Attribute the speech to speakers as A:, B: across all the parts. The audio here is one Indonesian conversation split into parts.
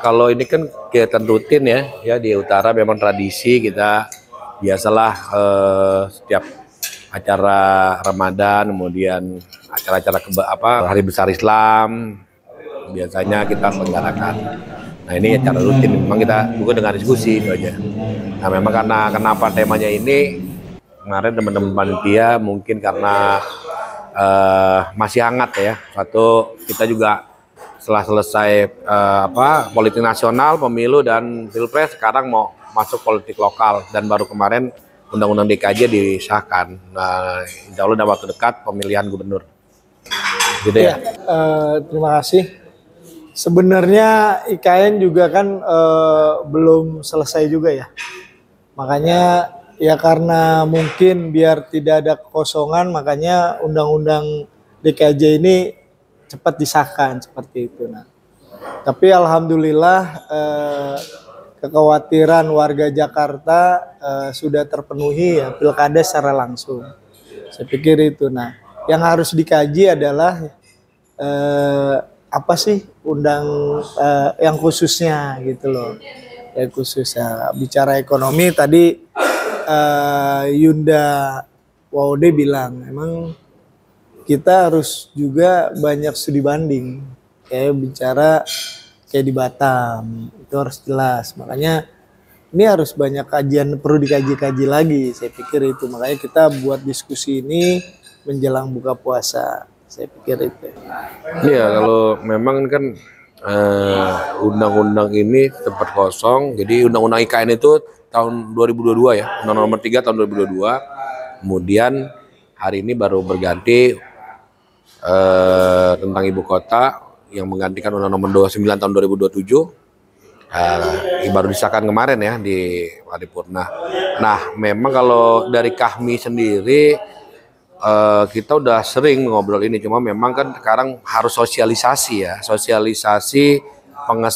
A: Kalau ini kan kegiatan rutin ya di utara memang tradisi kita biasalah setiap acara Ramadan, kemudian acara-acara hari besar Islam biasanya kita selenggarakan. Nah ini acara rutin, memang kita bukan dengan diskusi itu aja. Nah memang karena kenapa temanya ini kemarin teman-teman panitia mungkin karena masih hangat ya. Satu kita juga setelah selesai politik nasional, pemilu dan pilpres, sekarang mau masuk politik lokal dan baru kemarin undang-undang DKJ disahkan. Nah, insya Allah dalam waktu dekat pemilihan gubernur. Gitu ya.
B: Terima kasih. Sebenarnya IKN juga kan belum selesai juga ya. Makanya ya karena mungkin biar tidak ada kekosongan, makanya undang-undang DKJ ini cepat disahkan seperti itu. Nah, tapi alhamdulillah kekhawatiran warga Jakarta sudah terpenuhi ya pilkada secara langsung. Saya pikir itu. Nah, yang harus dikaji adalah apa sih yang khususnya gitu loh. Yang khususnya bicara ekonomi tadi Yunda Waude bilang memang kita harus juga banyak studi banding kayak bicara kayak di Batam itu harus jelas, makanya ini harus banyak kajian, perlu dikaji-kaji lagi. Saya pikir itu, makanya kita buat diskusi ini menjelang buka puasa, saya pikir itu.
A: Iya, kalau memang kan undang-undang ini sempat kosong, jadi undang-undang IKN itu tahun 2022 ya, undang-undang nomor 3 tahun 2022, kemudian hari ini baru berganti tentang ibu kota yang menggantikan Undang-Undang nomor 29 tahun 2027 baru disahkan kemarin ya di paripurna. Nah, memang kalau dari kami sendiri kita udah sering ngobrol ini, cuma memang kan sekarang harus sosialisasi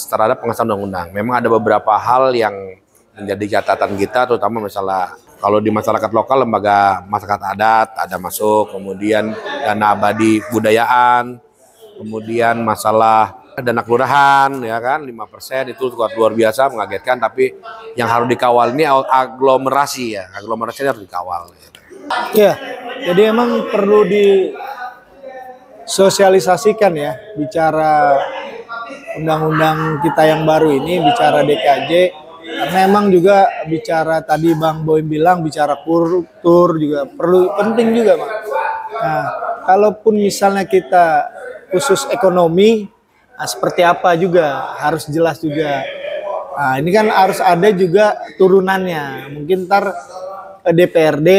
A: terhadap pengesahan undang-undang. Memang ada beberapa hal yang menjadi catatan kita, terutama masalah kalau di masyarakat lokal, lembaga masyarakat adat ada masuk, kemudian dana abadi budayaan, kemudian masalah dana kelurahan ya kan 5% itu luar biasa mengagetkan, tapi yang harus dikawal ini aglomerasi harus dikawal.
B: Ya, jadi emang perlu disosialisasikan ya bicara undang-undang kita yang baru ini, bicara DKJ. Karena emang juga bicara tadi Bang Boim bilang bicara kultur juga penting juga, Bang. Nah, kalaupun misalnya kita khusus ekonomi, nah seperti apa juga harus jelas juga. Nah, ini kan harus ada juga turunannya. Mungkin ntar DPRD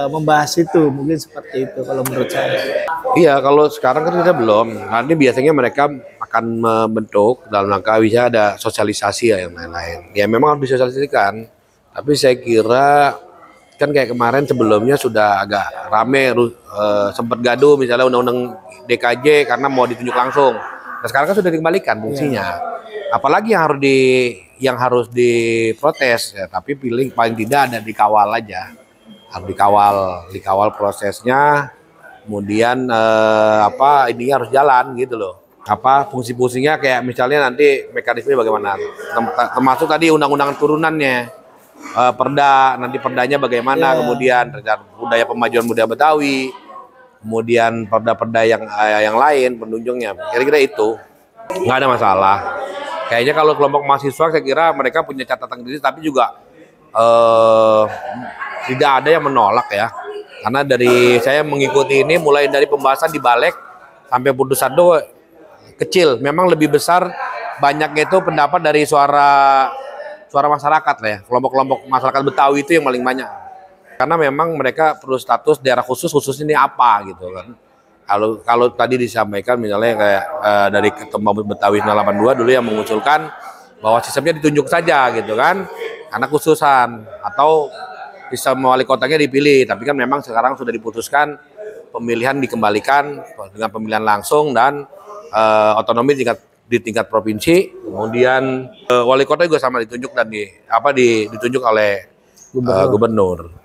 B: membahas itu, mungkin seperti itu kalau menurut saya.
A: Iya, kalau sekarang kan kita belum. Nanti biasanya mereka akan membentuk dalam rangka bisa ada sosialisasi ya yang lain-lain. Ya memang harus disosialisasikan. Tapi saya kira kan kayak kemarin sebelumnya sudah agak rame, sempat gaduh misalnya undang-undang DKJ karena mau ditunjuk langsung. Nah, sekarang kan sudah dikembalikan fungsinya. Apalagi yang harus diprotes ya, tapi paling tidak ada dikawal aja. Harus dikawal prosesnya. Kemudian ini harus jalan gitu loh. Fungsi-fungsinya kayak misalnya nanti mekanisme bagaimana, termasuk tadi undang-undang turunannya, perdanya bagaimana, kemudian budaya pemajuan budaya Betawi, kemudian perda-perda yang lain penunjungnya, kira-kira itu nggak ada masalah. Kayaknya kalau kelompok mahasiswa saya kira mereka punya catatan diri, tapi juga tidak ada yang menolak ya, karena dari saya mengikuti ini mulai dari pembahasan di Balek sampai putusan itu kecil, memang lebih besar banyaknya itu pendapat dari suara masyarakat lah ya, kelompok-kelompok masyarakat Betawi itu yang paling banyak, karena memang mereka perlu status daerah khusus ini apa gitu kan. Kalau tadi disampaikan misalnya kayak dari Ketua Betawi 982 dulu yang mengusulkan bahwa sistemnya ditunjuk saja gitu kan, karena khususan, atau sistem wali kotanya dipilih, tapi kan memang sekarang sudah diputuskan pemilihan dikembalikan dengan pemilihan langsung dan otonomi di tingkat provinsi, kemudian wali kota juga sama ditunjuk dan ditunjuk oleh gubernur.